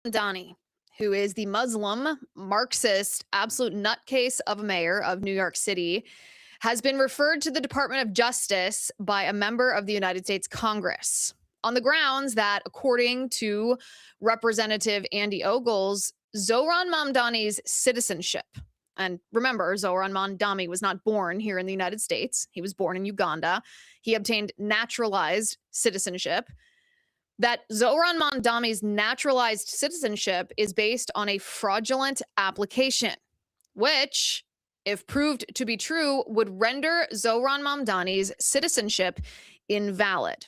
Mamdani, who is the Muslim Marxist absolute nutcase of a mayor of New York City, has been referred to the Department of Justice by a member of the United States Congress on the grounds that, according to Representative Andy Ogles, Zohran Mamdani's citizenship. And remember, Zohran Mamdani was not born here in the United States. He was born in Uganda. He obtained naturalized citizenship. That Zohran Mamdani's naturalized citizenship is based on a fraudulent application, which, if proved to be true, would render Zohran Mamdani's citizenship invalid.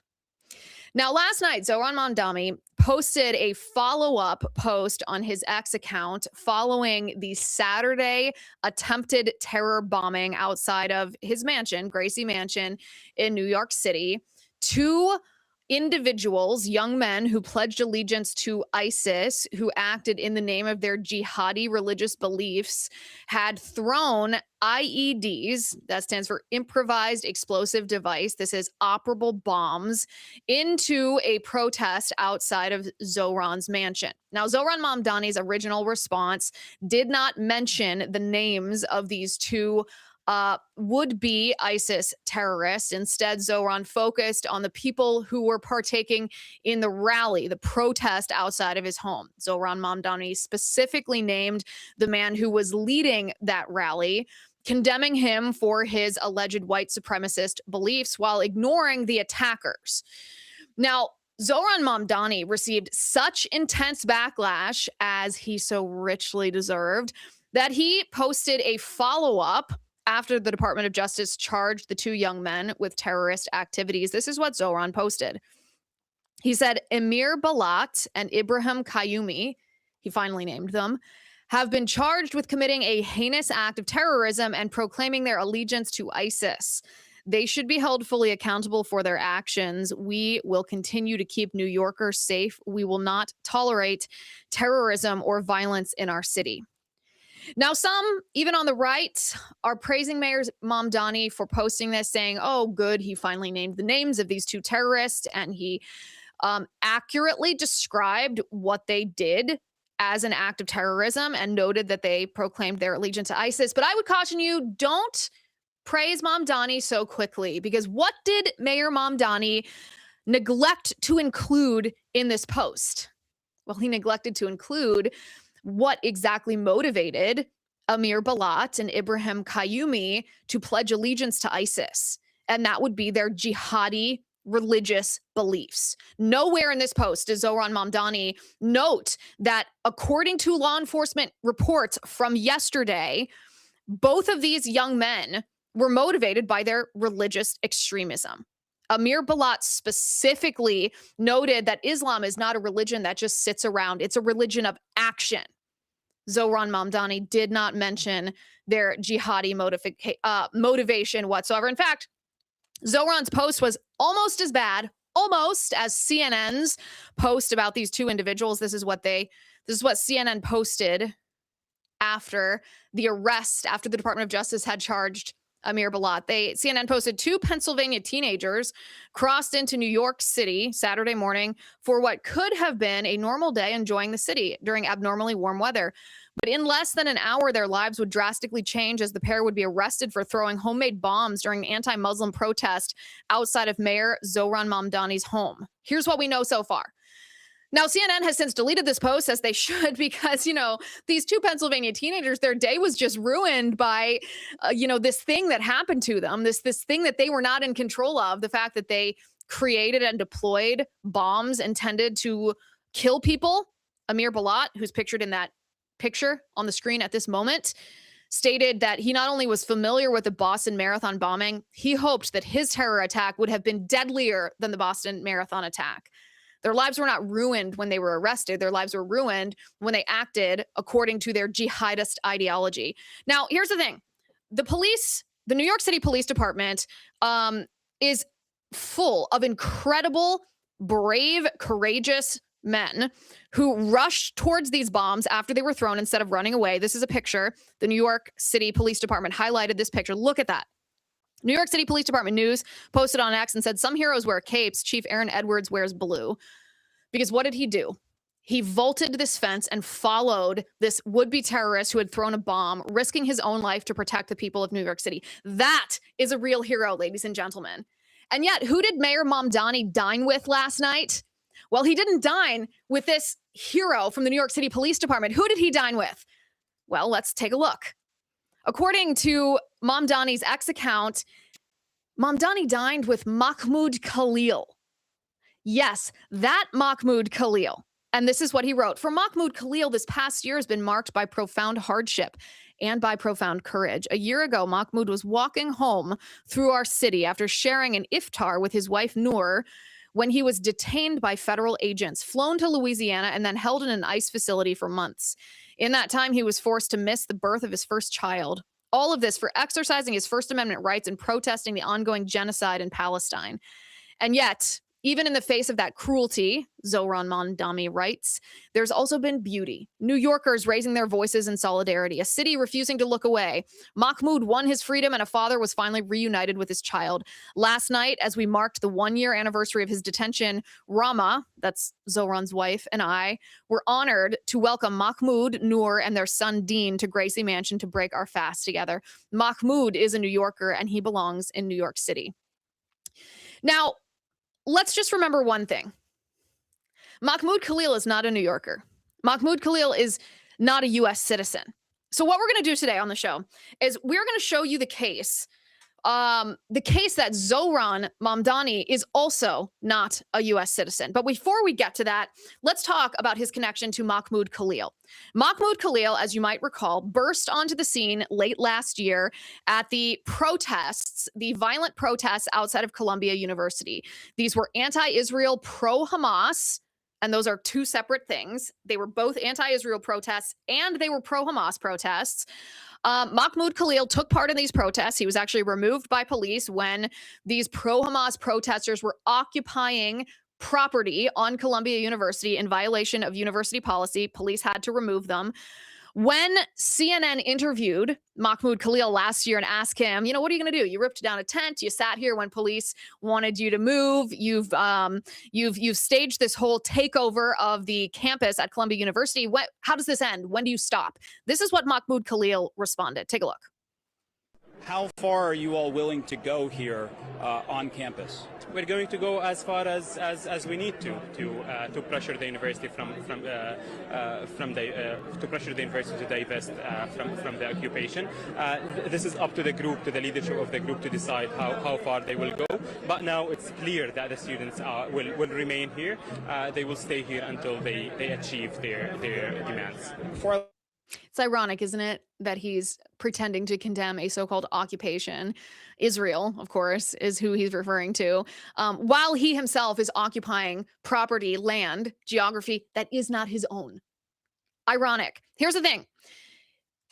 Now, last night, Zohran Mamdani posted a follow-up post on his X account following the Saturday attempted terror bombing outside of his mansion, Gracie Mansion in New York City. Two individuals, young men who pledged allegiance to ISIS, who acted in the name of their jihadi religious beliefs, had thrown IEDs, that stands for improvised explosive device. This is operable bombs, into a protest outside of Zohran's mansion. Now, Zohran Mamdani's original response did not mention the names of these two would-be ISIS terrorists. Instead, Zohran focused on the people who were partaking in the rally, the protest outside of his home. Zohran Mamdani specifically named the man who was leading that rally, condemning him for his alleged white supremacist beliefs while ignoring the attackers. Now, Zohran Mamdani received such intense backlash, as he so richly deserved, that he posted a follow-up after the Department of Justice charged the two young men with terrorist activities. This is what Zohran posted. He said, Amir Balat and Ibrahim Kayumi, he finally named them, have been charged with committing a heinous act of terrorism and proclaiming their allegiance to ISIS. They should be held fully accountable for their actions. We will continue to keep New Yorkers safe. We will not tolerate terrorism or violence in our city. Now, some, even on the right, are praising Mayor Mamdani for posting this, saying, oh, good, he finally named the names of these two terrorists, and he accurately described what they did as an act of terrorism and noted that they proclaimed their allegiance to ISIS. But I would caution you, don't praise Mamdani so quickly, because what did Mayor Mamdani neglect to include in this post? Well, he neglected to include what exactly motivated Amir Balat and Ibrahim Kayumi to pledge allegiance to ISIS, and that would be their jihadi religious beliefs. Nowhere in this post does Zohran Mamdani note that, according to law enforcement reports from yesterday, both of these young men were motivated by their religious extremism. Amir Balat specifically noted that Islam is not a religion that just sits around. It's a religion of action. Zohran Mamdani did not mention their jihadi motivation whatsoever. In fact, Zohran's post was almost as bad, almost, as CNN's post about these two individuals. This is what CNN posted after the arrest, after the Department of Justice had charged Amir Balat. CNN posted two Pennsylvania teenagers crossed into New York City Saturday morning for what could have been a normal day enjoying the city during abnormally warm weather. But in less than an hour, their lives would drastically change as the pair would be arrested for throwing homemade bombs during an anti-Muslim protest outside of Mayor Zohran Mamdani's home. Here's what we know so far. Now, CNN has since deleted this post, as they should, because, these two Pennsylvania teenagers, their day was just ruined by, this thing that happened to them, this thing that they were not in control of, the fact that they created and deployed bombs intended to kill people. Amir Balat, who's pictured in that picture on the screen at this moment, stated that he not only was familiar with the Boston Marathon bombing, he hoped that his terror attack would have been deadlier than the Boston Marathon attack. Their lives were not ruined when they were arrested. Their lives were ruined when they acted according to their jihadist ideology. Now, here's the thing. The New York City Police Department is full of incredible, brave, courageous men who rushed towards these bombs after they were thrown instead of running away. This is a picture. The New York City Police Department highlighted this picture. Look at that. New York City Police Department News posted on X and said, some heroes wear capes. Chief Aaron Edwards wears blue. Because what did he do? He vaulted this fence and followed this would-be terrorist who had thrown a bomb, risking his own life to protect the people of New York City. That is a real hero, ladies and gentlemen. And yet, who did Mayor Mamdani dine with last night? Well, he didn't dine with this hero from the New York City Police Department. Who did he dine with? Well, let's take a look. According to Mamdani's X account, Mamdani dined with Mahmoud Khalil. Yes, that Mahmoud Khalil. And this is what he wrote. For Mahmoud Khalil, this past year has been marked by profound hardship and by profound courage. A year ago, Mahmoud was walking home through our city after sharing an iftar with his wife, Noor, when he was detained by federal agents, flown to Louisiana, and then held in an ICE facility for months. In that time, he was forced to miss the birth of his first child. All of this for exercising his First Amendment rights and protesting the ongoing genocide in Palestine. And yet, even in the face of that cruelty, Zohran Mamdani writes, there's also been beauty. New Yorkers raising their voices in solidarity, a city refusing to look away. Mahmoud won his freedom and a father was finally reunited with his child. Last night, as we marked the 1-year anniversary of his detention, Rama, that's Zohran's wife, and I were honored to welcome Mahmoud, Noor, and their son Dean to Gracie Mansion to break our fast together. Mahmoud is a New Yorker and he belongs in New York City. Now, let's just remember one thing. Mahmoud Khalil is not a New Yorker. Mahmoud Khalil is not a U.S. citizen. So what we're going to do today on the show is we're going to show you the case that Zohran Mamdani is also not a U.S. citizen. But before we get to that, let's talk about his connection to Mahmoud Khalil. Mahmoud Khalil, as you might recall, burst onto the scene late last year at the protests, the violent protests outside of Columbia University. These were anti-Israel, pro-Hamas, and those are two separate things. They were both anti-Israel protests and they were pro-Hamas protests. Mahmoud Khalil took part in these protests. He was actually removed by police when these pro-Hamas protesters were occupying property on Columbia University in violation of university policy. Police had to remove them. When CNN interviewed Mahmoud Khalil last year and asked him, what are you going to do? You ripped down a tent. You sat here when police wanted you to move. You've staged this whole takeover of the campus at Columbia University. How does this end? When do you stop? This is what Mahmoud Khalil responded. Take a look. How far are you all willing to go here on campus? We're going to go as far as we need to pressure the university to pressure the university to divest from the occupation. This is up to the group, to the leadership of the group, to decide how far they will go. But now it's clear that the students will remain here. They will stay here until they achieve their demands. It's ironic, isn't it, that he's pretending to condemn a so-called occupation. Israel, of course, is who he's referring to, while he himself is occupying property, land, geography that is not his own. Ironic. Here's the thing.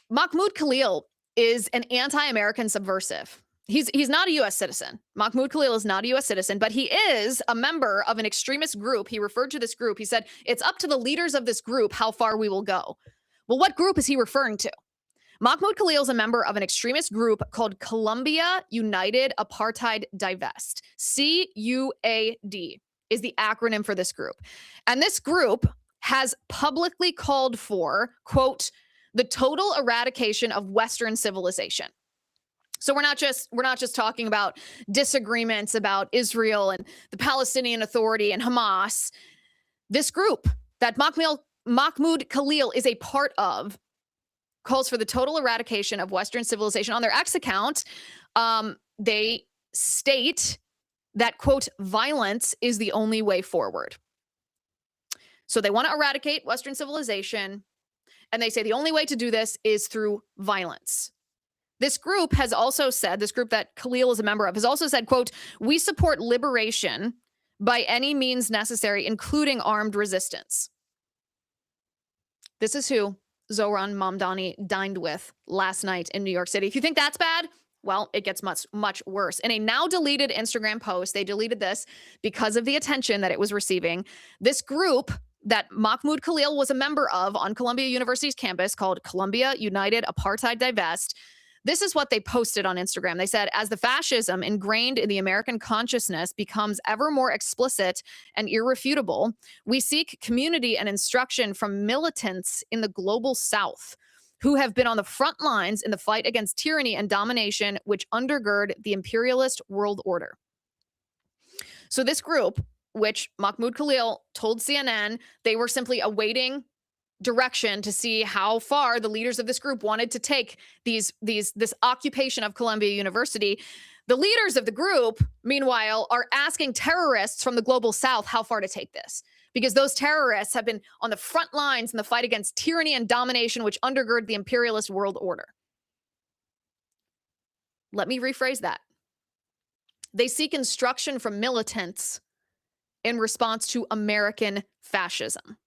Mahmoud Khalil is an anti-American subversive. He's not a U.S. citizen. Mahmoud Khalil is not a U.S. citizen, but he is a member of an extremist group. He referred to this group. He said, it's up to the leaders of this group how far we will go. Well, what group is he referring to? Mahmoud Khalil is a member of an extremist group called Columbia United Apartheid Divest. CUAD is the acronym for this group. And this group has publicly called for, quote, the total eradication of Western civilization. So we're not just talking about disagreements about Israel and the Palestinian Authority and Hamas. This group that Mahmoud Khalil is a part of calls for the total eradication of Western civilization. On their X account, they state that, quote, violence is the only way forward. So they want to eradicate Western civilization, and they say the only way to do this is through violence. This group has also said, this group that Khalil is a member of, has also said, quote, we support liberation by any means necessary, including armed resistance. This is who Zohran Mamdani dined with last night in New York City. If you think that's bad, well, it gets much, much worse. In a now deleted Instagram post, they deleted this because of the attention that it was receiving. This group that Mahmoud Khalil was a member of on Columbia University's campus called Columbia United Apartheid Divest, This is what they posted on Instagram. They said, as the fascism ingrained in the American consciousness becomes ever more explicit and irrefutable, we seek community and instruction from militants in the global South who have been on the front lines in the fight against tyranny and domination, which undergird the imperialist world order. So this group, which Mahmoud Khalil told CNN they were simply awaiting direction to see how far the leaders of this group wanted to take this occupation of Columbia University. The leaders of the group, meanwhile, are asking terrorists from the global South how far to take this, because those terrorists have been on the front lines in the fight against tyranny and domination, which undergird the imperialist world order. Let me rephrase that. They seek instruction from militants in response to American fascism.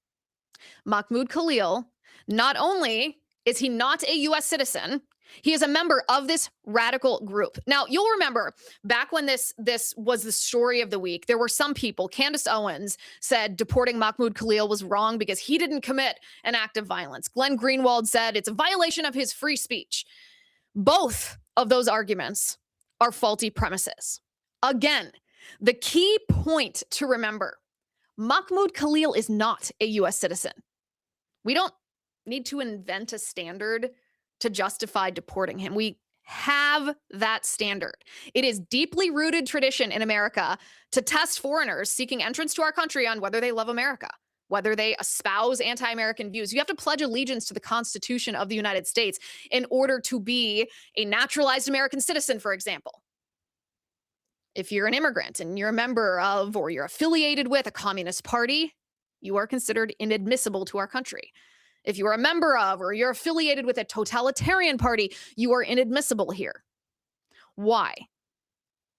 Mahmoud Khalil, not only is he not a U.S. citizen, he is a member of this radical group. Now, you'll remember back when this was the story of the week, there were some people, Candace Owens said deporting Mahmoud Khalil was wrong because he didn't commit an act of violence. Glenn Greenwald said it's a violation of his free speech. Both of those arguments are faulty premises. Again, the key point to remember, Mahmoud Khalil is not a U.S. citizen. We don't need to invent a standard to justify deporting him. We have that standard. It is deeply rooted tradition in America to test foreigners seeking entrance to our country on whether they love America, whether they espouse anti-American views. You have to pledge allegiance to the Constitution of the United States in order to be a naturalized American citizen, for example. If you're an immigrant and you're a member of or you're affiliated with a communist party, you are considered inadmissible to our country. If you are a member of or you're affiliated with a totalitarian party, you are inadmissible here. Why?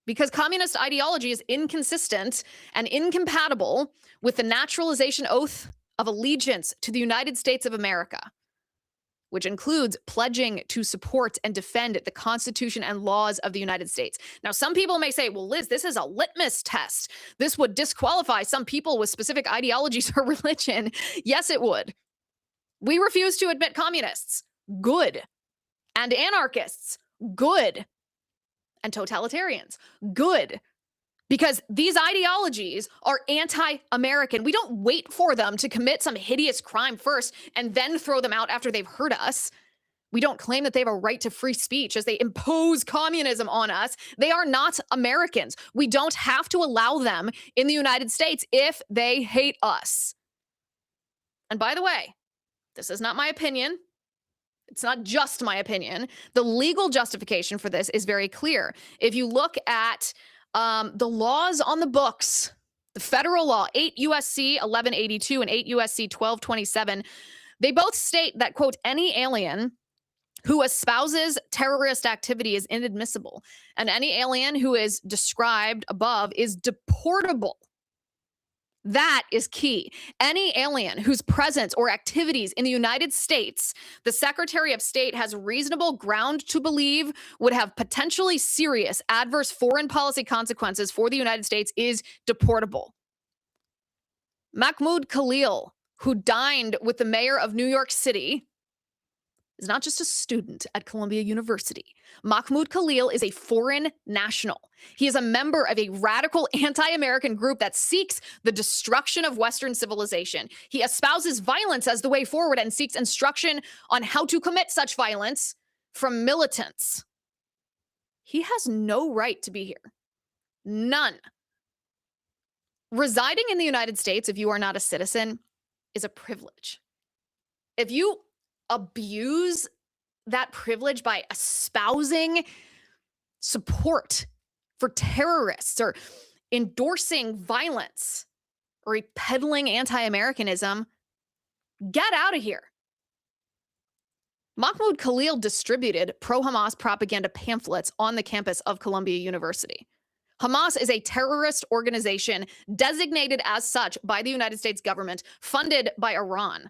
Because communist ideology is inconsistent and incompatible with the naturalization oath of allegiance to the United States of America, which includes pledging to support and defend the Constitution and laws of the United States. Now, some people may say, well, Liz, this is a litmus test. This would disqualify some people with specific ideologies or religion. Yes, it would. We refuse to admit communists. Good. And anarchists. Good. And totalitarians. Good. Because these ideologies are anti-American. We don't wait for them to commit some hideous crime first and then throw them out after they've hurt us. We don't claim that they have a right to free speech as they impose communism on us. They are not Americans. We don't have to allow them in the United States if they hate us. And by the way, this is not my opinion. It's not just my opinion. The legal justification for this is very clear. If you look at the laws on the books, the federal law, 8 U.S.C. 1182 and 8 U.S.C. 1227, they both state that, quote, any alien who espouses terrorist activity is inadmissible, and any alien who is described above is deportable. That is key. Any alien whose presence or activities in the United States, the Secretary of State has reasonable ground to believe would have potentially serious adverse foreign policy consequences for the United States is deportable. Mahmoud Khalil, who dined with the mayor of New York City, is not just a student at Columbia University. Mahmoud Khalil is a foreign national. He is a member of a radical anti-American group that seeks the destruction of Western civilization. He espouses violence as the way forward and seeks instruction on how to commit such violence from militants. He has no right to be here. None. Residing in the United States, if you are not a citizen, is a privilege. If you abuse that privilege by espousing support for terrorists or endorsing violence or peddling anti-Americanism, get out of here. Mahmoud Khalil distributed pro-Hamas propaganda pamphlets on the campus of Columbia University. Hamas is a terrorist organization designated as such by the United States government, funded by Iran.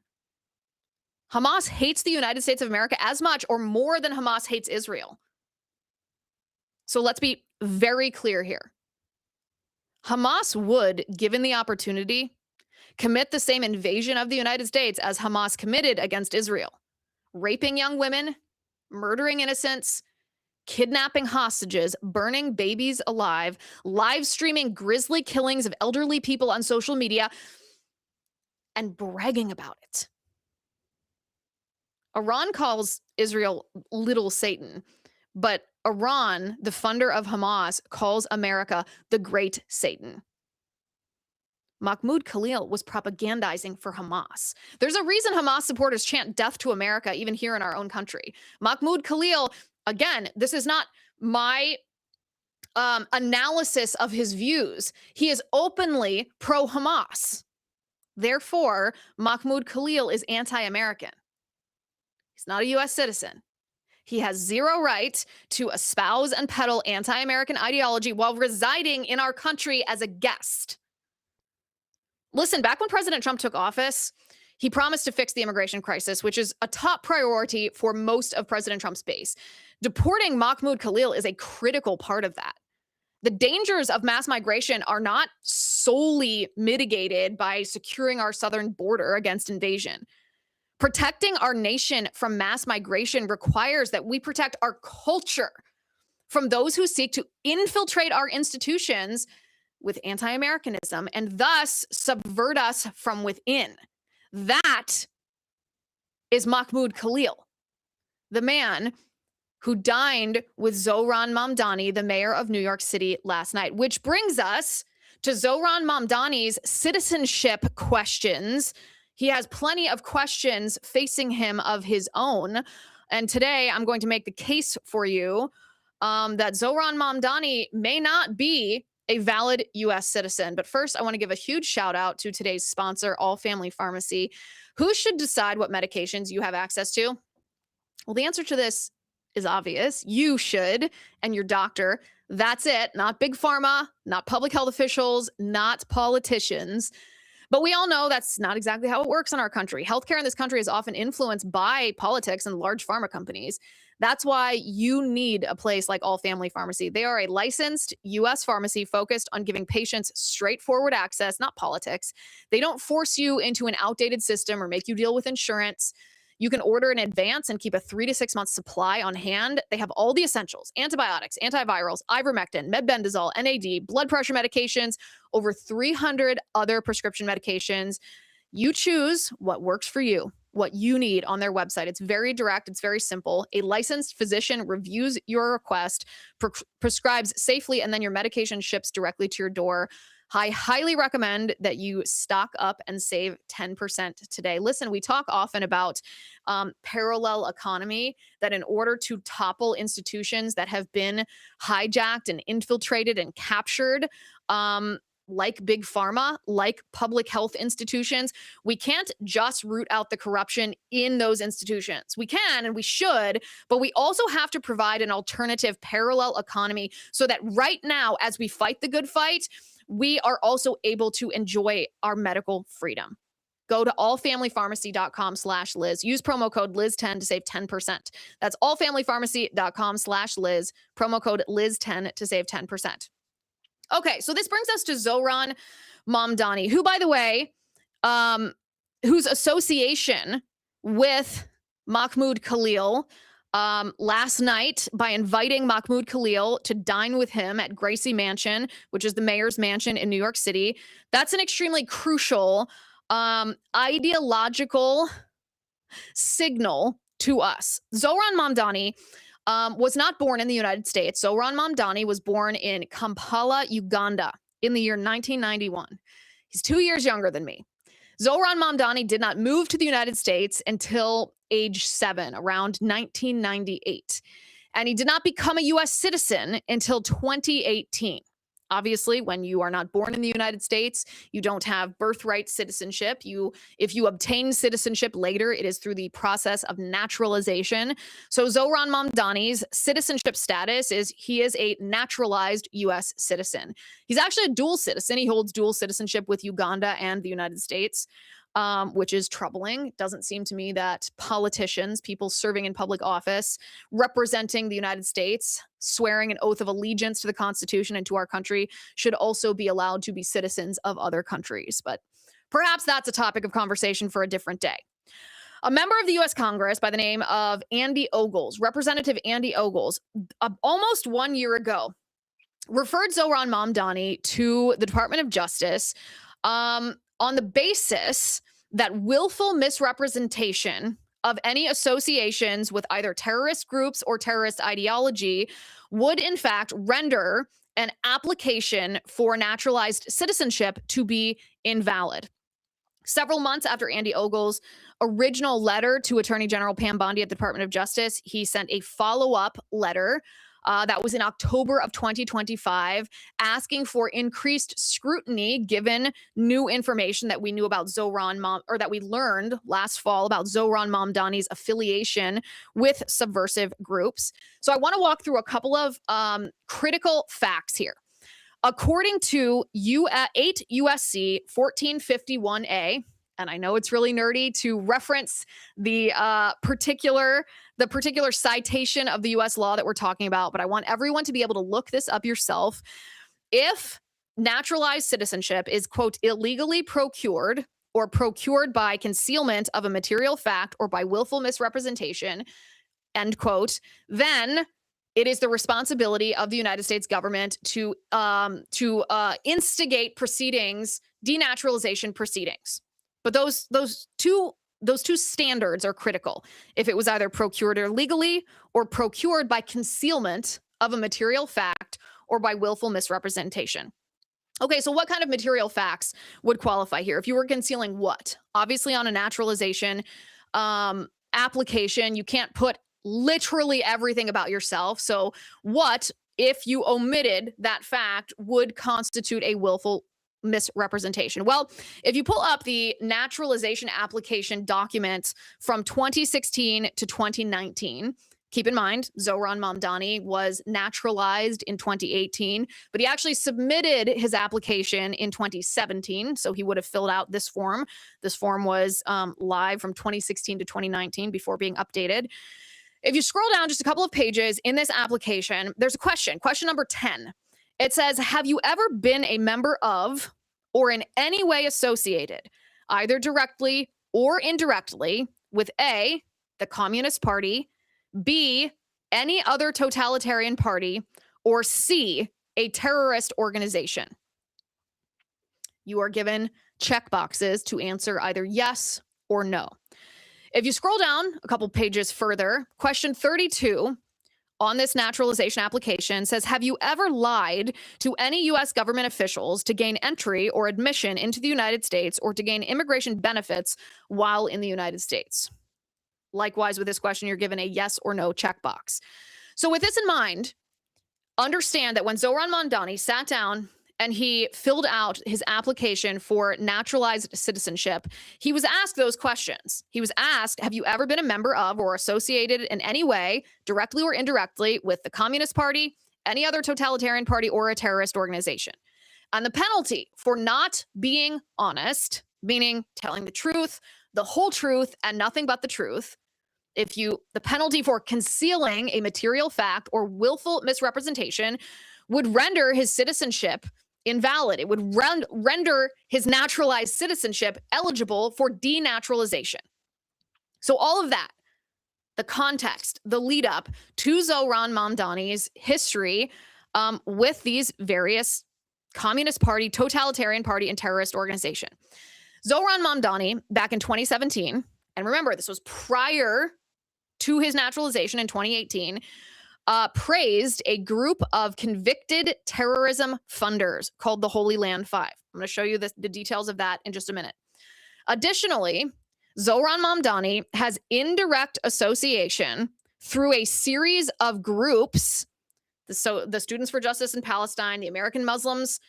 Hamas hates the United States of America as much or more than Hamas hates Israel. So let's be very clear here. Hamas would, given the opportunity, commit the same invasion of the United States as Hamas committed against Israel, raping young women, murdering innocents, kidnapping hostages, burning babies alive, live streaming grisly killings of elderly people on social media, and bragging about it. Iran calls Israel Little Satan, but Iran, the funder of Hamas, calls America the Great Satan. Mahmoud Khalil was propagandizing for Hamas. There's a reason Hamas supporters chant death to America, even here in our own country. Mahmoud Khalil, again, this is not my analysis of his views. He is openly pro-Hamas. Therefore, Mahmoud Khalil is anti-American. He's not a U.S. citizen. He has zero right to espouse and peddle anti-American ideology while residing in our country as a guest. Listen, back when President Trump took office, he promised to fix the immigration crisis, which is a top priority for most of President Trump's base. Deporting Mahmoud Khalil is a critical part of that. The dangers of mass migration are not solely mitigated by securing our southern border against invasion. Protecting our nation from mass migration requires that we protect our culture from those who seek to infiltrate our institutions with anti-Americanism and thus subvert us from within. That is Mahmoud Khalil, the man who dined with Zohran Mamdani, the mayor of New York City, last night, which brings us to Zohran Mamdani's citizenship questions. He has plenty of questions facing him of his own. And today I'm going to make the case for you that Zohran Mamdani may not be a valid U.S. citizen. But first, I want to give a huge shout out to today's sponsor, All Family Pharmacy. Who should decide what medications you have access to? Well, the answer to this is obvious. You should, and your doctor. That's it. Not big pharma, not public health officials, not politicians. But we all know that's not exactly how it works in our country. Healthcare in this country is often influenced by politics and large pharma companies. That's why you need a place like All Family Pharmacy. They are a licensed U.S. pharmacy focused on giving patients straightforward access, not politics. They don't force you into an outdated system or make you deal with insurance. You can order in advance and keep a 3 to 6 month supply on hand. They have all the essentials: antibiotics, antivirals, ivermectin, mebendazole, NAD, blood pressure medications, over 300 other prescription medications. You choose what works for you, what you need on their website. It's very direct. It's very simple. A licensed physician reviews your request, prescribes safely, and then your medication ships directly to your door. I highly recommend that you stock up and save 10% today. Listen, we talk often about parallel economy, that in order to topple institutions that have been hijacked and infiltrated and captured, like big pharma, like public health institutions, we can't just root out the corruption in those institutions. We can and we should, but we also have to provide an alternative parallel economy so that right now, as we fight the good fight, we are also able to enjoy our medical freedom. Go to allfamilypharmacy.com/Liz. Use promo code Liz10 to save 10%. That's allfamilypharmacy.com/Liz. Promo code Liz10 to save 10%. Okay, so this brings us to Zohran Mamdani, who, by the way, whose association with Mahmoud Khalil last night by inviting Mahmoud Khalil to dine with him at Gracie Mansion, which is the mayor's mansion in New York City. That's an extremely crucial ideological signal to us. Zohran Mamdani was not born in the United States. Zohran Mamdani was born in Kampala, Uganda in the year 1991. He's 2 years younger than me. Zohran Mamdani did not move to the United States until age 7, around 1998. And he did not become a U.S. citizen until 2018. Obviously, when you are not born in the United States, you don't have birthright citizenship. If you obtain citizenship later, it is through the process of naturalization. So Zohran Mamdani's citizenship status is he is a naturalized U.S. citizen. He's actually a dual citizen. He holds dual citizenship with Uganda and the United States, which is troubling. It doesn't seem to me that politicians, people serving in public office, representing the United States, swearing an oath of allegiance to the Constitution and to our country, should also be allowed to be citizens of other countries. But perhaps that's a topic of conversation for a different day. A member of the U.S. Congress by the name of Andy Ogles, Representative Andy Ogles, almost 1 year ago, referred Zohran Mamdani to the Department of Justice on the basis that willful misrepresentation of any associations with either terrorist groups or terrorist ideology would, in fact, render an application for naturalized citizenship to be invalid. Several months after Andy Ogles' original letter to Attorney General Pam Bondi at the Department of Justice, he sent a follow-up letter that was in October of 2025, asking for increased scrutiny given new information that we knew about that we learned last fall about Zohran Mamdani's affiliation with subversive groups. So I want to walk through a couple of critical facts here. According to 8 USC 1451A, and I know it's really nerdy to reference the particular citation of the U.S. law that we're talking about, but I want everyone to be able to look this up yourself. If naturalized citizenship is, quote, illegally procured or procured by concealment of a material fact or by willful misrepresentation, end quote, then it is the responsibility of the United States government to instigate proceedings, denaturalization proceedings. But those two standards are critical. If it was either procured illegally or procured by concealment of a material fact or by willful misrepresentation. Okay, so what kind of material facts would qualify here? If you were concealing what? Obviously, on a naturalization application, you can't put literally everything about yourself. So what if you omitted that fact would constitute a willful misrepresentation? Well, if you pull up the naturalization application documents from 2016 to 2019, keep in mind, Zohran Mamdani was naturalized in 2018, but he actually submitted his application in 2017, so he would have filled out this form. This form was live from 2016 to 2019 before being updated. If you scroll down just a couple of pages in this application, there's a question number 10. It says, have you ever been a member of or in any way associated, either directly or indirectly, with A, the Communist Party, B, any other totalitarian party, or C, a terrorist organization? You are given checkboxes to answer either yes or no. If you scroll down a couple pages further, question 32 on this naturalization application says, have you ever lied to any U.S. government officials to gain entry or admission into the United States or to gain immigration benefits while in the United States? Likewise, with this question, you're given a yes or no checkbox. So with this in mind, understand that when Zohran Mamdani sat down and he filled out his application for naturalized citizenship, he was asked those questions. He was asked, have you ever been a member of or associated in any way, directly or indirectly, with the Communist Party, any other totalitarian party, or a terrorist organization? And the penalty for not being honest, meaning telling the truth, the whole truth, and nothing but the truth, the penalty for concealing a material fact or willful misrepresentation would render his citizenship invalid. It would render his naturalized citizenship eligible for denaturalization. So all of that, the context, the lead up to Zohran Mamdani's history with these various Communist Party, totalitarian party, and terrorist organization. Zohran Mamdani, back in 2017, and remember, this was prior to his naturalization in 2018, praised a group of convicted terrorism funders called the Holy Land Five. I'm going to show you the details of that in just a minute. Additionally, Zohran Mamdani has indirect association through a series of groups, the Students for Justice in Palestine, the American Muslims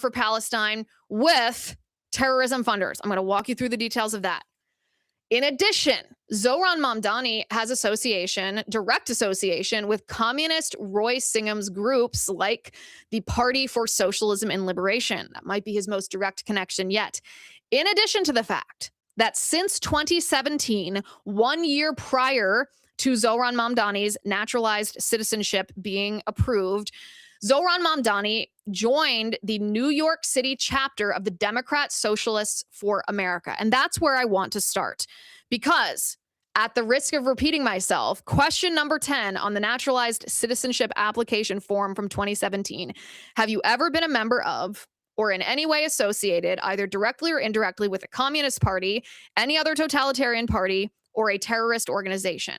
for Palestine, with terrorism funders. I'm going to walk you through the details of that. In addition, Zohran Mamdani has direct association with communist Roy Singham's groups like the Party for Socialism and Liberation. That might be his most direct connection yet. In addition to the fact that since 2017, 1 year prior to Zohran Mamdani's naturalized citizenship being approved, Zohran Mamdani joined the New York City chapter of the Democrat Socialists for America. And that's where I want to start, because at the risk of repeating myself, question number 10 on the naturalized citizenship application form from 2017, have you ever been a member of or in any way associated, either directly or indirectly, with a communist party, any other totalitarian party, or a terrorist organization?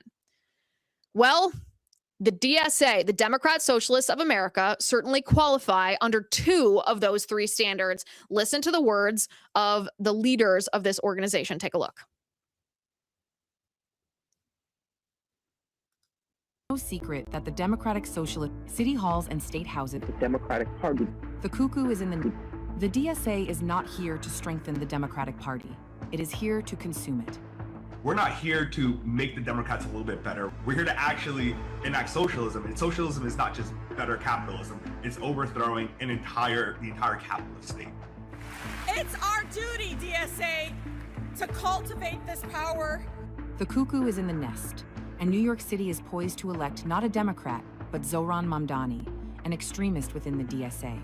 Well, the DSA, the Democrat Socialists of America, certainly qualify under 2 of those 3 standards. Listen to the words of the leaders of this organization. Take a look. No secret that the Democratic Socialist city halls and state houses, the Democratic Party. The cuckoo is in the DSA is not here to strengthen the Democratic Party. It is here to consume it. We're not here to make the Democrats a little bit better. We're here to actually enact socialism. And socialism is not just better capitalism. It's overthrowing the entire capitalist state. It's our duty, DSA, to cultivate this power. The cuckoo is in the nest, and New York City is poised to elect not a Democrat, but Zohran Mamdani, an extremist within the DSA.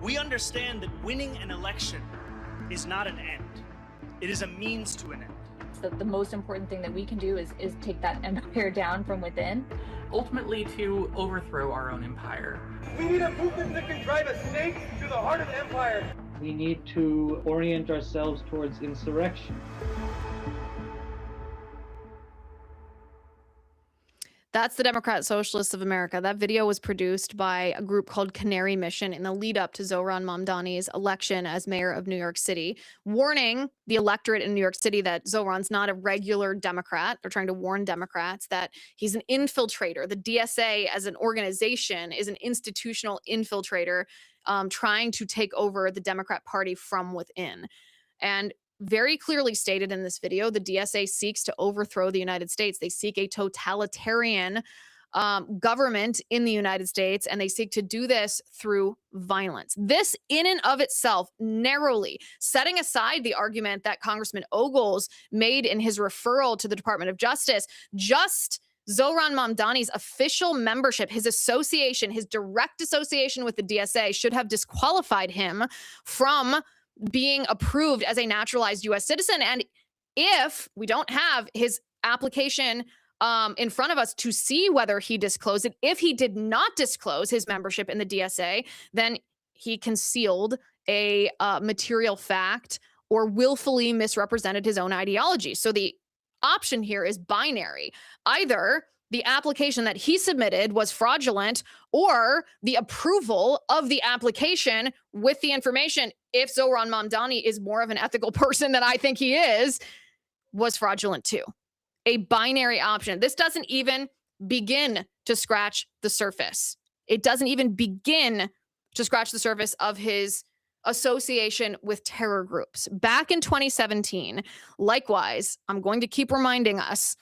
We understand that winning an election is not an end. It is a means to an end. The most important thing that we can do is take that empire down from within. Ultimately to overthrow our own empire. We need a movement that can drive a snake to the heart of the empire. We need to orient ourselves towards insurrection. That's the Democrat Socialists of America. That video was produced by a group called Canary Mission in the lead up to Zohran Mamdani's election as mayor of New York City, warning the electorate in New York City that Zohran's not a regular Democrat. They're trying to warn Democrats that he's an infiltrator. The DSA as an organization is an institutional infiltrator trying to take over the Democrat Party from within. And very clearly stated in this video, the DSA seeks to overthrow the United States. They seek a totalitarian government in the United States, and they seek to do this through violence. This in and of itself, narrowly, setting aside the argument that Congressman Ogles made in his referral to the Department of Justice, just Zohran Mamdani's official membership, his association, his direct association with the DSA should have disqualified him from being approved as a naturalized U.S. citizen. And if we don't have his application in front of us to see whether he disclosed it, if he did not disclose his membership in the DSA, then he concealed a material fact or willfully misrepresented his own ideology. So the option here is binary. Either the application that he submitted was fraudulent, or the approval of the application with the information, if Zohran Mamdani is more of an ethical person than I think he is, was fraudulent too. A binary option. This doesn't even begin to scratch the surface. It doesn't even begin to scratch the surface of his association with terror groups. Back in 2017, likewise, I'm going to keep reminding us,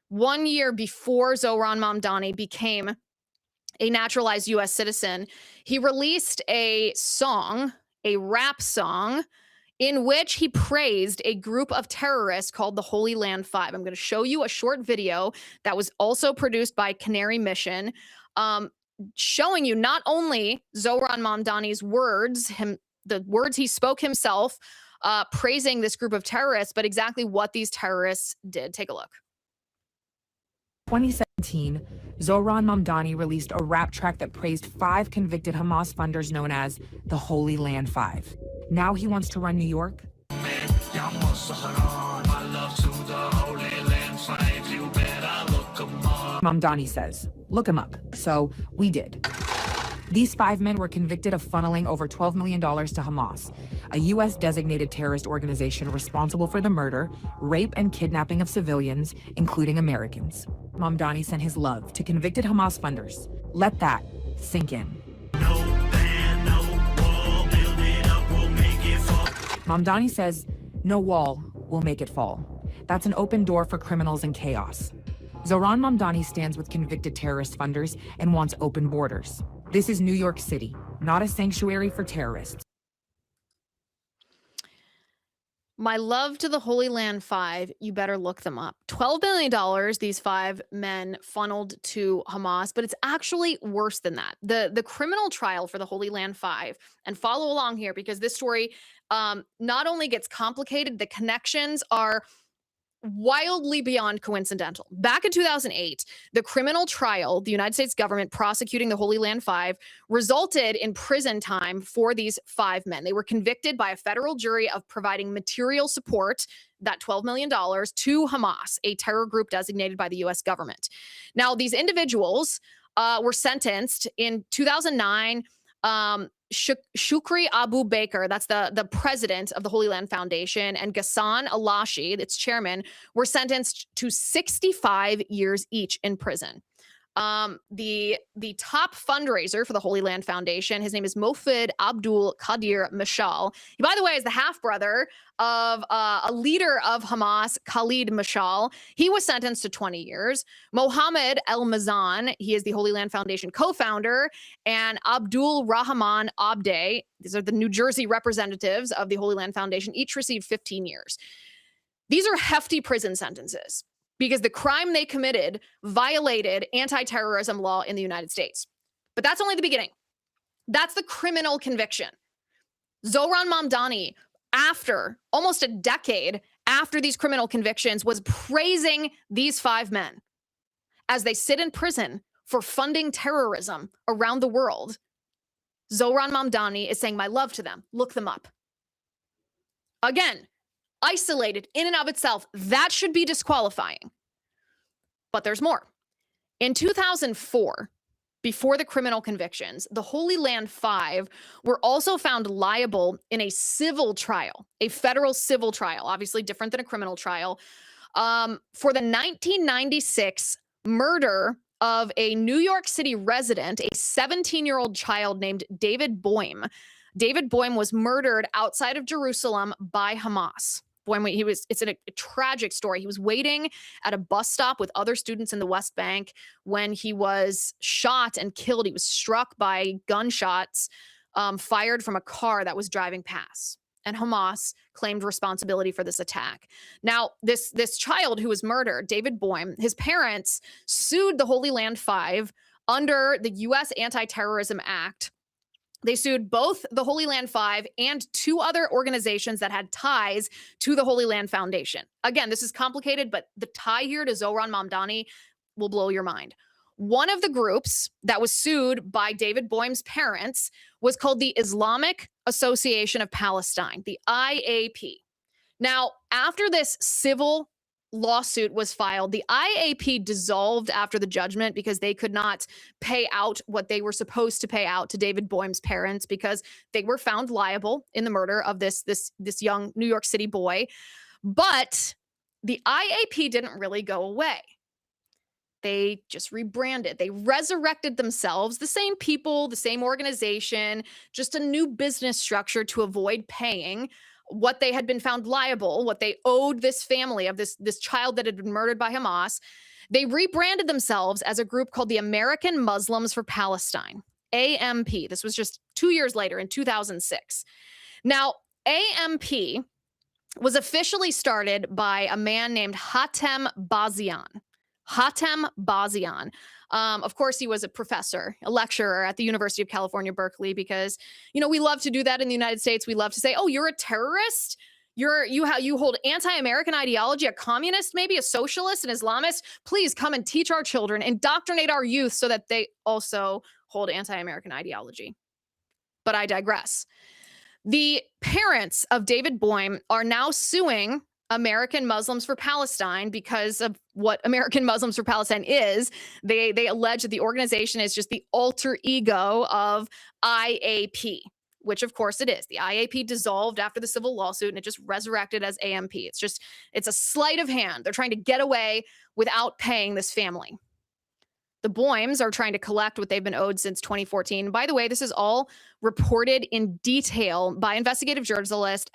1 year before Zohran Mamdani became a naturalized U.S. citizen, he released a song, a rap song, in which he praised a group of terrorists called the Holy Land Five. I'm going to show you a short video that was also produced by Canary Mission, showing you not only Zohran Mamdani's words, the words he spoke himself, praising this group of terrorists, but exactly what these terrorists did. Take a look. 2017, Zohran Mamdani released a rap track that praised 5 convicted Hamas funders known as the Holy Land Five. Now he wants to run New York? Mamdani says, look him up. So we did. These 5 men were convicted of funneling over $12 million to Hamas, a U.S. designated terrorist organization responsible for the murder, rape, and kidnapping of civilians, including Americans. Mamdani sent his love to convicted Hamas funders. Let that sink in. Mamdani says, no wall will make it fall. That's an open door for criminals and chaos. Zohran Mamdani stands with convicted terrorist funders and wants open borders. This is New York City, not a sanctuary for terrorists. My love to the Holy Land Five. You better look them up. $12 million these five men funneled to Hamas, but it's actually worse than that. The criminal trial for the Holy Land Five, and follow along here because this story not only gets complicated, the connections are wildly beyond coincidental. Back in 2008, the criminal trial, the United States government prosecuting the Holy Land Five, resulted in prison time for these five men. They were convicted by a federal jury of providing material support, that $12 million, to Hamas, a terror group designated by the US government. Now, these individuals were sentenced in 2009. Shukri Abu Baker, that's the president of the Holy Land Foundation, and Ghassan Alashi, its chairman, were sentenced to 65 years each in prison. The top fundraiser for the Holy Land Foundation, his name is Mofid Abdul Qadir Mashal. He, by the way, is the half-brother of a leader of Hamas, Khalid Mashal. He was sentenced to 20 years. Mohammed El Mazan, he is the Holy Land Foundation co-founder, and Abdul Rahman Abde, these are the New Jersey representatives of the Holy Land Foundation, each received 15 years. These are hefty prison sentences, because the crime they committed violated anti-terrorism law in the United States. But that's only the beginning. That's the criminal conviction. Zohran Mamdani, after almost a decade after these criminal convictions, was praising these five men as they sit in prison for funding terrorism around the world. Zohran Mamdani is saying, my love to them. Look them up. Again, isolated in and of itself, that should be disqualifying. But there's more. In 2004, before the criminal convictions, the Holy Land Five were also found liable in a civil trial, a federal civil trial, obviously different than a criminal trial, for the 1996 murder of a New York City resident, a 17-year-old child named David Boim. David Boim was murdered outside of Jerusalem by Hamas. Boim, it's a tragic story. He was waiting at a bus stop with other students in the West Bank when he was shot and killed. He was struck by gunshots fired from a car that was driving past. And Hamas claimed responsibility for this attack. Now, this child who was murdered, David Boim, his parents sued the Holy Land Five under the U.S. Anti-Terrorism Act. They sued both the Holy Land Five and two other organizations that had ties to the Holy Land Foundation. Again, this is complicated, but the tie here to Zohran Mamdani will blow your mind. One of the groups that was sued by David Boim's parents was called the Islamic Association of Palestine, the IAP. Now, after this civil lawsuit was filed, the IAP dissolved after the judgment because they could not pay out what they were supposed to pay out to David Boim's parents because they were found liable in the murder of this young New York City boy. But the IAP didn't really go away. They just rebranded. They resurrected themselves, the same people, the same organization, just a new business structure to avoid paying what they had been found liable, what they owed this family of this child that had been murdered by Hamas. They rebranded themselves as a group called the American Muslims for Palestine, AMP. This was just 2 years later in 2006. Now, AMP was officially started by a man named Hatem Bazian. Hatem Bazian. Of course, he was a professor, a lecturer at the University of California, Berkeley, because, we love to do that in the United States. We love to say, oh, you're a terrorist. You hold anti-American ideology, a communist, maybe a socialist, an Islamist. Please come and teach our children, indoctrinate our youth so that they also hold anti-American ideology. But I digress. The parents of David Boim are now suing American Muslims for Palestine because of what American Muslims for Palestine is. They allege that the organization is just the alter ego of IAP, which of course it is. The IAP dissolved after the civil lawsuit and it just resurrected as AMP. It's a sleight of hand. They're trying to get away without paying this family. The Boims are trying to collect what they've been owed since 2014. By the way, this is all reported in detail by investigative journalist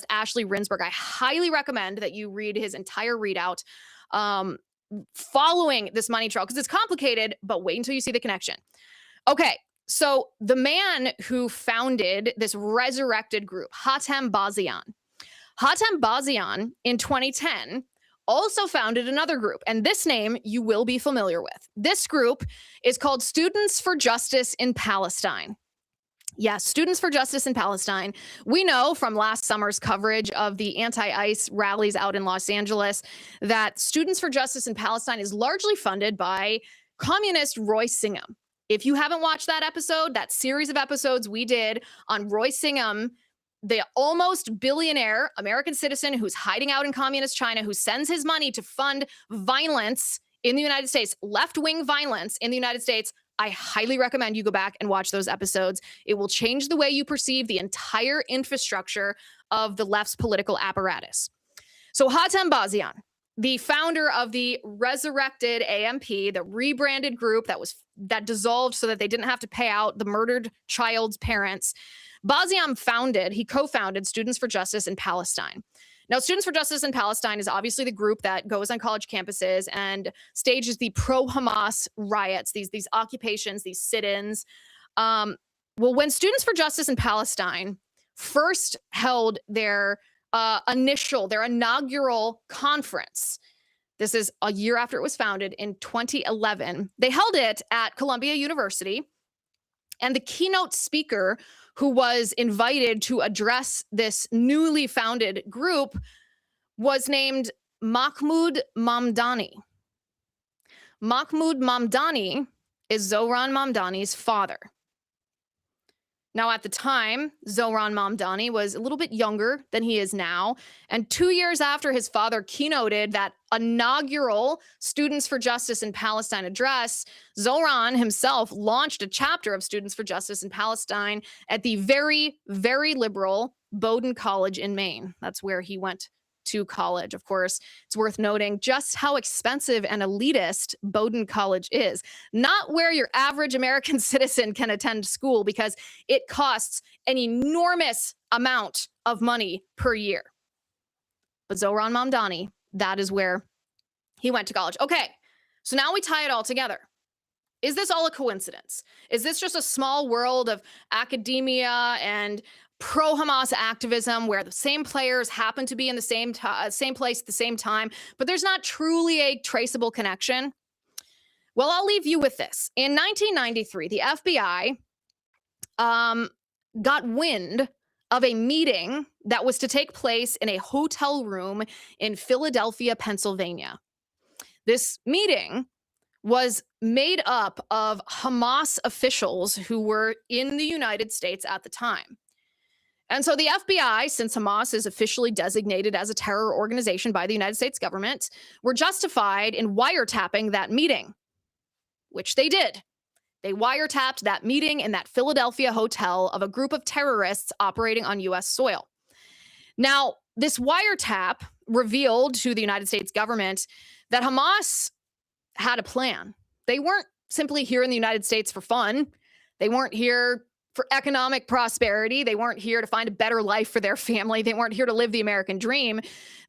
Ashley Rinsberg. I highly recommend that you read his entire readout following this money trail because it's complicated, but wait until you see the connection. Okay, so the man who founded this resurrected group, Hatem Bazian, Hatem Bazian in 2010 also founded another group, and this name you will be familiar with. This group is called Students for Justice in Palestine. Yes, Students for Justice in Palestine. We know from last summer's coverage of the anti-ICE rallies out in Los Angeles that Students for Justice in Palestine is largely funded by communist Roy Singham. If you haven't watched that episode, that series of episodes we did on Roy Singham, the almost billionaire American citizen who's hiding out in communist China, who sends his money to fund violence in the United States, left-wing violence in the United States, I highly recommend you go back and watch those episodes. It will change the way you perceive the entire infrastructure of the left's political apparatus. So Hatem Bazian, the founder of the resurrected AMP, the rebranded group that dissolved so that they didn't have to pay out the murdered child's parents, Bazian co-founded Students for Justice in Palestine. Now, Students for Justice in Palestine is obviously the group that goes on college campuses and stages the pro-Hamas riots, these occupations, these sit-ins. Well, when Students for Justice in Palestine first held their inaugural conference, this is a year after it was founded in 2011, they held it at Columbia University, and the keynote speaker who was invited to address this newly founded group was named Mahmoud Mamdani. Mahmoud Mamdani is Zohran Mamdani's father. Now, at the time, Zohran Mamdani was a little bit younger than he is now. And 2 years after his father keynoted that inaugural Students for Justice in Palestine address, Zohran himself launched a chapter of Students for Justice in Palestine at the very, very liberal Bondi College in Maine. That's where he went to college. Of course, it's worth noting just how expensive and elitist Bondi College is. Not where your average American citizen can attend school, because it costs an enormous amount of money per year. But Zohran Mamdani, that is where he went to college. Okay, so now we tie it all together. Is this all a coincidence? Is this just a small world of academia and pro-Hamas activism where the same players happen to be in the same place at the same time, but there's not truly a traceable connection? Well, I'll leave you with this. In 1993, the FBI got wind of a meeting that was to take place in a hotel room in Philadelphia, Pennsylvania. This meeting was made up of Hamas officials who were in the United States at the time. And so the FBI, since Hamas is officially designated as a terror organization by the United States government, were justified in wiretapping that meeting, which they did. They wiretapped that meeting in that Philadelphia hotel of a group of terrorists operating on U.S. soil. Now, this wiretap revealed to the United States government that Hamas had a plan. They weren't simply here in the United States for fun. They weren't here for economic prosperity. They weren't here to find a better life for their family. They weren't here to live the American dream.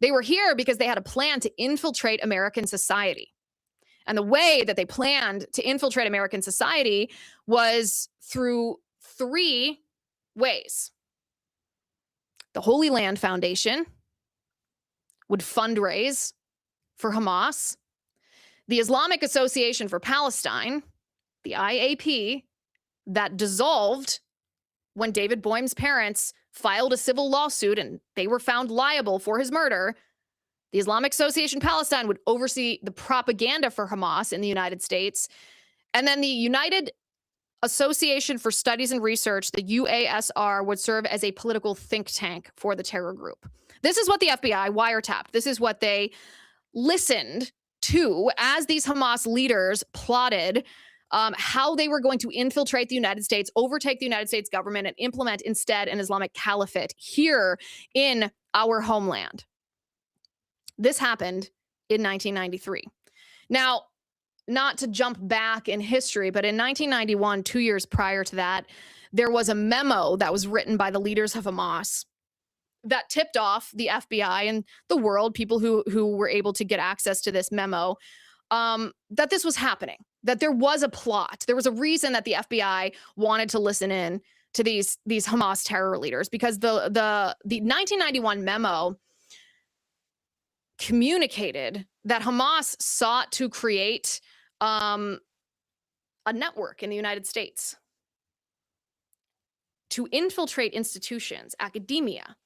They were here because they had a plan to infiltrate American society. And the way that they planned to infiltrate American society was through three ways. The Holy Land Foundation would fundraise for Hamas. The Islamic Association for Palestine, the IAP, that dissolved when David Boehm's parents filed a civil lawsuit and they were found liable for his murder. The Islamic Association Palestine would oversee the propaganda for Hamas in the United States. And then the United Association for Studies and Research, the UASR, would serve as a political think tank for the terror group. This is what the FBI wiretapped. This is what they listened to as these Hamas leaders plotted how they were going to infiltrate the United States, overtake the United States government, and implement instead an Islamic caliphate here in our homeland. This happened in 1993. Now, not to jump back in history, but in 1991, 2 years prior to that, there was a memo that was written by the leaders of Hamas that tipped off the FBI and the world, people who were able to get access to this memo, that this was happening, that there was a plot. There was a reason that the FBI wanted to listen in to these Hamas terror leaders, because the 1991 memo communicated that Hamas sought to create a network in the United States to infiltrate institutions, academia,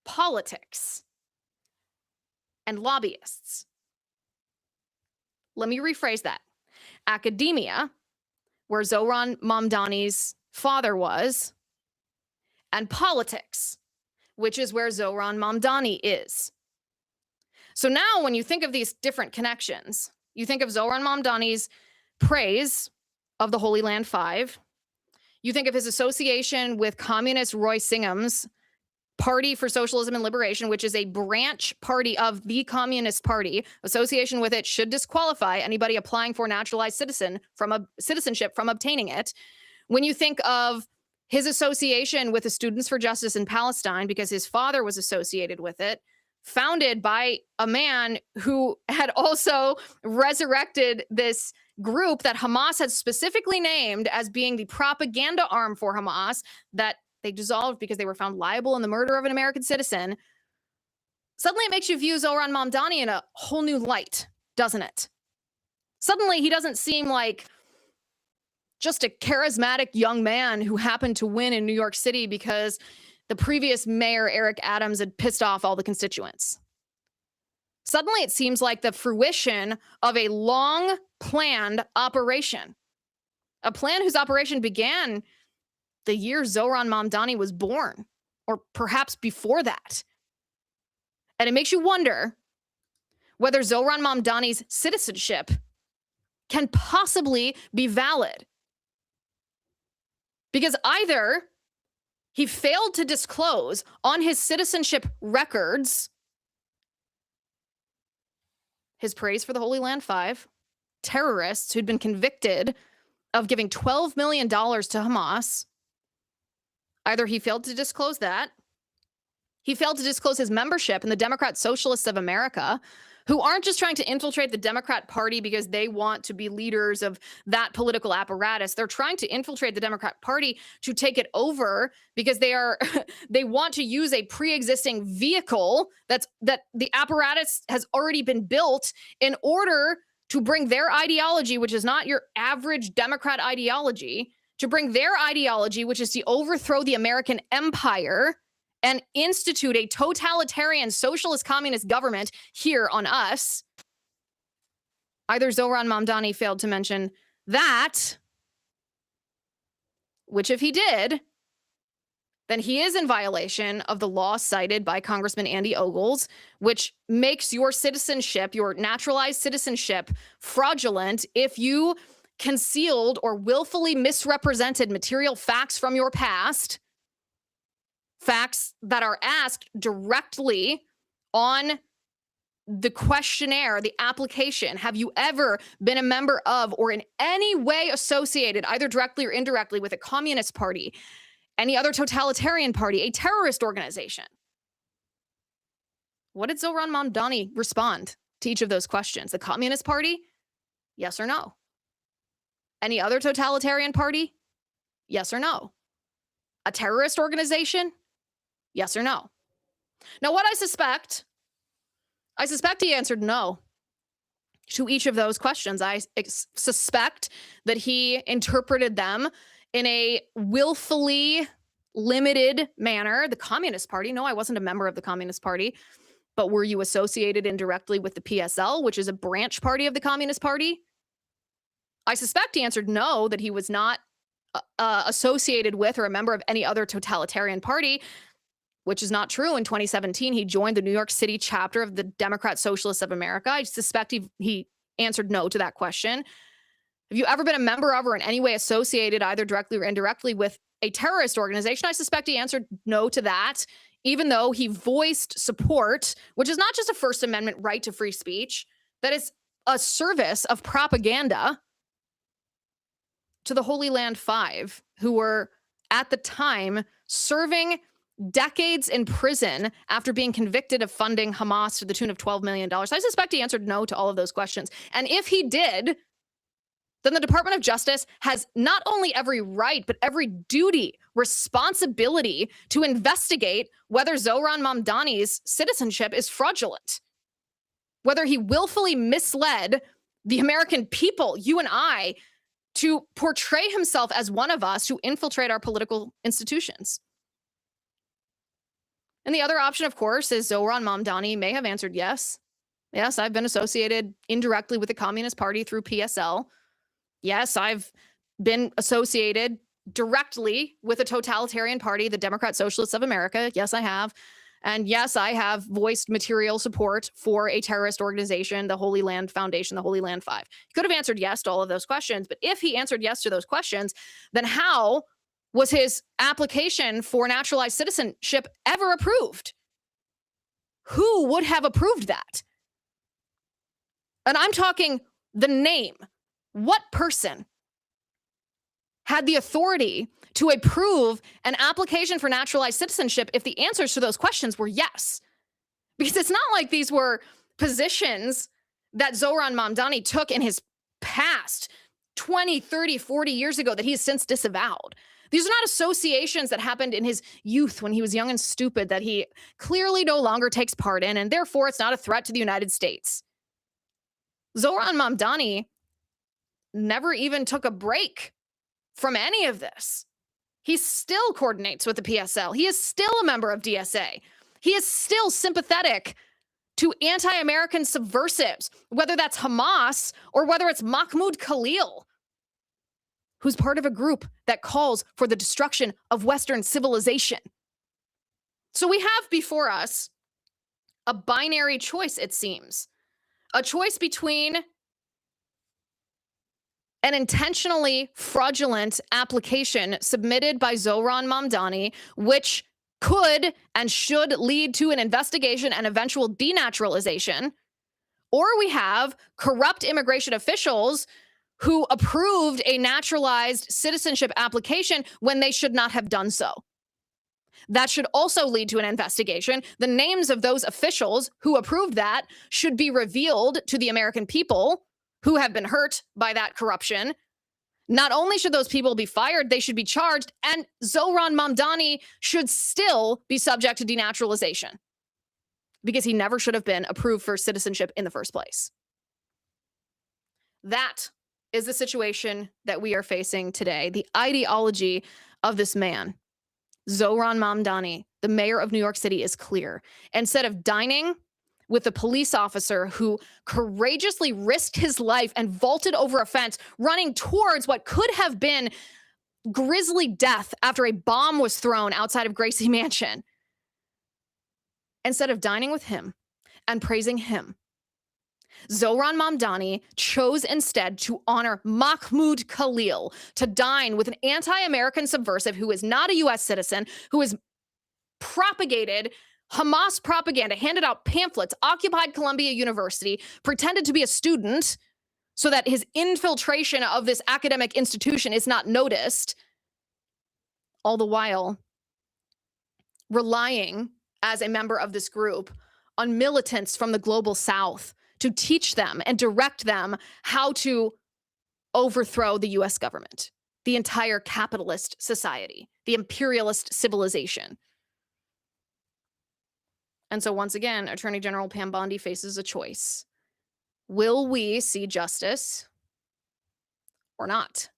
politics, and lobbyists. Let me rephrase that. Academia, where Zohran Mamdani's father was, and politics, which is where Zohran Mamdani is. So now when you think of these different connections, you think of Zohran Mamdani's praise of the Holy Land Five. You think of his association with communist Roy Singham's Party for Socialism and Liberation, which is a branch party of the Communist Party. Association with it should disqualify anybody applying for naturalized citizenship from obtaining it. When you think of his association with the Students for Justice in Palestine, because his father was associated with it, founded by a man who had also resurrected this group that Hamas had specifically named as being the propaganda arm for Hamas, that they dissolved because they were found liable in the murder of an American citizen. Suddenly it makes you view Zohran Mamdani in a whole new light, doesn't it? Suddenly he doesn't seem like just a charismatic young man who happened to win in New York City because the previous mayor, Eric Adams, had pissed off all the constituents. Suddenly it seems like the fruition of a long-planned operation, a plan whose operation began the year Zohran Mamdani was born, or perhaps before that. And it makes you wonder whether Zohran Mamdani's citizenship can possibly be valid. Because either he failed to disclose on his citizenship records his praise for the Holy Land Five, terrorists who'd been convicted of giving $12 million to Hamas. Either he failed to disclose that, he failed to disclose his membership in the Democrat Socialists of America, who aren't just trying to infiltrate the Democrat Party because they want to be leaders of that political apparatus. They're trying to infiltrate the Democrat Party to take it over because they want to use a pre-existing vehicle that the apparatus has already been built in order to bring their ideology, which is not your average Democrat ideology, to bring their ideology, which is to overthrow the American empire and institute a totalitarian socialist communist government here on us. Either Zohran Mamdani failed to mention that, which if he did, then he is in violation of the law cited by Congressman Andy Ogles, which makes your citizenship, your naturalized citizenship, fraudulent if you concealed or willfully misrepresented material facts from your past, facts that are asked directly on the questionnaire, the application. Have you ever been a member of or in any way associated, either directly or indirectly, with a communist party, any other totalitarian party, a terrorist organization? What did Zohran Mamdani respond to each of those questions? The Communist Party? Yes or no? Any other totalitarian party? Yes or no? A terrorist organization? Yes or no? Now, what I suspect he answered no to each of those questions. I suspect that he interpreted them in a willfully limited manner. The Communist Party? No, I wasn't a member of the Communist Party. But were you associated indirectly with the PSL, which is a branch party of the Communist Party? I suspect he answered no, that he was not associated with or a member of any other totalitarian party, which is not true. In 2017, he joined the New York City chapter of the Democrat Socialists of America. I suspect he answered no to that question. Have you ever been a member of or in any way associated, either directly or indirectly, with a terrorist organization? I suspect he answered no to that, even though he voiced support, which is not just a First Amendment right to free speech, that is a service of propaganda to the Holy Land Five, who were at the time serving decades in prison after being convicted of funding Hamas to the tune of $12 million. I suspect he answered no to all of those questions. And if he did, then the Department of Justice has not only every right, but every duty, responsibility to investigate whether Zohran Mamdani's citizenship is fraudulent, whether he willfully misled the American people, you and I, to portray himself as one of us to infiltrate our political institutions. And the other option, of course, is Zohran Mamdani may have answered yes. Yes, I've been associated indirectly with the Communist Party through PSL. Yes, I've been associated directly with a totalitarian party, the Democrat Socialists of America. Yes, I have. And yes, I have voiced material support for a terrorist organization, the Holy Land Foundation, the Holy Land Five. He could have answered yes to all of those questions. But if he answered yes to those questions, then how was his application for naturalized citizenship ever approved? Who would have approved that? And I'm talking the name. What person had the authority to approve an application for naturalized citizenship if the answers to those questions were yes? Because it's not like these were positions that Zohran Mamdani took in his past 20, 30, 40 years ago that he has since disavowed. These are not associations that happened in his youth when he was young and stupid that he clearly no longer takes part in, and therefore it's not a threat to the United States. Zohran Mamdani never even took a break from any of this. He still coordinates with the PSL. He is still a member of DSA. He is still sympathetic to anti-American subversives, whether that's Hamas or whether it's Mahmoud Khalil, who's part of a group that calls for the destruction of Western civilization. So we have before us a binary choice, it seems. A choice between an intentionally fraudulent application submitted by Zohran Mamdani, which could and should lead to an investigation and eventual denaturalization, or we have corrupt immigration officials who approved a naturalized citizenship application when they should not have done so. That should also lead to an investigation. The names of those officials who approved that should be revealed to the American people who have been hurt by that corruption. Not only should those people be fired, they should be charged, and Zohran Mamdani should still be subject to denaturalization because he never should have been approved for citizenship in the first place. That is the situation that we are facing today. The ideology of this man, Zohran Mamdani, the mayor of New York City, is clear. Instead of dining with a police officer who courageously risked his life and vaulted over a fence, running towards what could have been grisly death after a bomb was thrown outside of Gracie Mansion, instead of dining with him and praising him, Zohran Mamdani chose instead to honor Mahmoud Khalil, to dine with an anti-American subversive who is not a U.S. citizen, who has propagated Hamas propaganda, handed out pamphlets, occupied Columbia University, pretended to be a student so that his infiltration of this academic institution is not noticed, all the while relying as a member of this group on militants from the global south to teach them and direct them how to overthrow the U.S. government, the entire capitalist society, the imperialist civilization. And so once again, Attorney General Pam Bondi faces a choice. Will we see justice or not?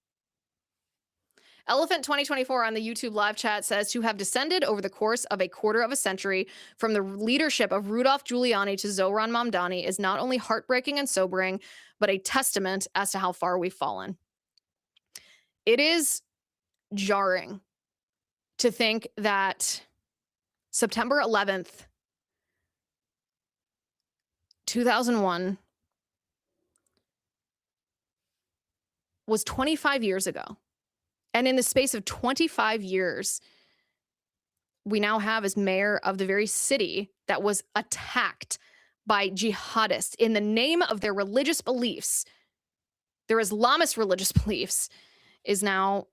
Elephant 2024 on the YouTube live chat says, to have descended over the course of a quarter of a century from the leadership of Rudolph Giuliani to Zohran Mamdani is not only heartbreaking and sobering, but a testament as to how far we've fallen. It is jarring to think that September 11th, 2001 was 25 years ago. And in the space of 25 years, we now have as mayor of the very city that was attacked by jihadists in the name of their religious beliefs, their Islamist religious beliefs, is now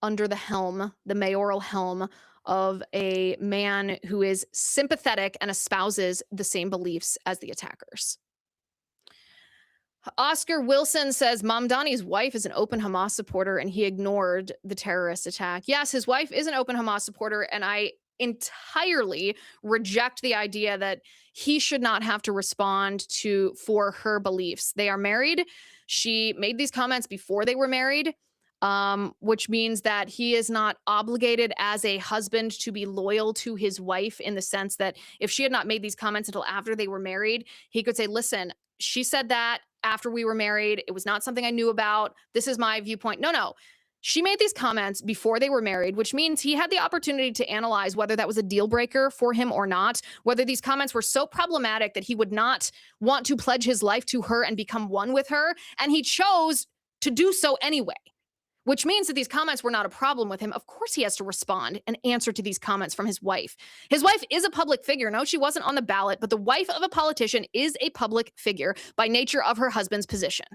under the helm, the mayoral helm of a man who is sympathetic and espouses the same beliefs as the attackers. Oscar Wilson says Mamdani's wife is an open Hamas supporter and he ignored the terrorist attack. Yes, his wife is an open Hamas supporter, and I entirely reject the idea that he should not have to respond to for her beliefs. They are married. She made these comments before they were married, which means that he is not obligated as a husband to be loyal to his wife, in the sense that if she had not made these comments until after they were married, he could say, listen, she said that after we were married. It was not something I knew about. This is my viewpoint. No. She made these comments before they were married, which means he had the opportunity to analyze whether that was a deal breaker for him or not, whether these comments were so problematic that he would not want to pledge his life to her and become one with her. And he chose to do so anyway, which means that these comments were not a problem with him. Of course, he has to respond and answer to these comments from his wife. His wife is a public figure. No, she wasn't on the ballot, but the wife of a politician is a public figure by nature of her husband's position.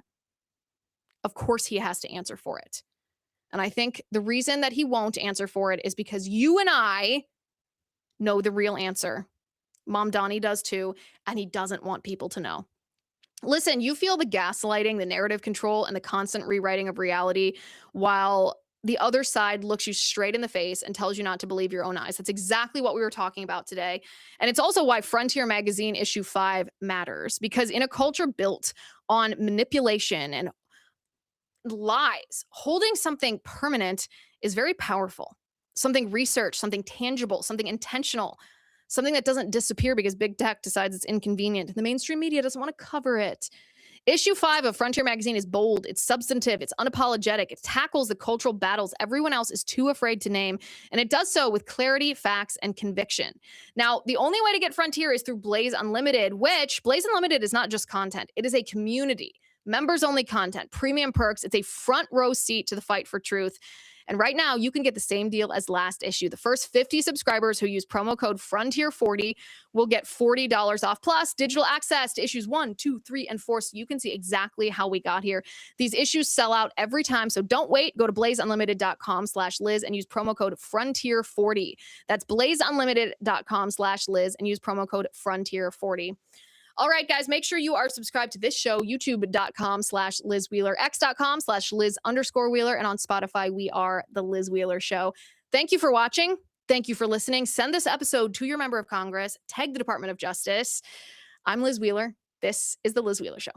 Of course, he has to answer for it. And I think the reason that he won't answer for it is because you and I know the real answer. Mamdani does too, and he doesn't want people to know. Listen, you feel the gaslighting, the narrative control, and the constant rewriting of reality while the other side looks you straight in the face and tells you not to believe your own eyes. That's exactly what we were talking about today. And it's also why Frontier Magazine issue 5 matters, because in a culture built on manipulation and lies, holding something permanent is very powerful. Something researched, something tangible, something intentional, something that doesn't disappear because big tech decides it's inconvenient. The mainstream media doesn't want to cover it. Issue 5 of Frontier Magazine is bold, it's substantive, it's unapologetic, it tackles the cultural battles everyone else is too afraid to name, and it does so with clarity, facts, and conviction. Now, the only way to get Frontier is through Blaze Unlimited, which Blaze Unlimited is not just content, it is a community. Members only content, premium perks. It's a front row seat to the fight for truth. And right now, you can get the same deal as last issue. The first 50 subscribers who use promo code Frontier40 will get $40 off, plus digital access to issues 1, 2, 3, and 4, so you can see exactly how we got here. These issues sell out every time, so don't wait. Go to blazeunlimited.com/Liz and use promo code Frontier40. That's blazeunlimited.com/Liz and use promo code Frontier40. All right, guys, make sure you are subscribed to this show, youtube.com/Liz Wheeler, x.com/Liz_Wheeler, and on Spotify, we are The Liz Wheeler Show. Thank you for watching. Thank you for listening. Send this episode to your member of Congress. Tag the Department of Justice. I'm Liz Wheeler. This is The Liz Wheeler Show.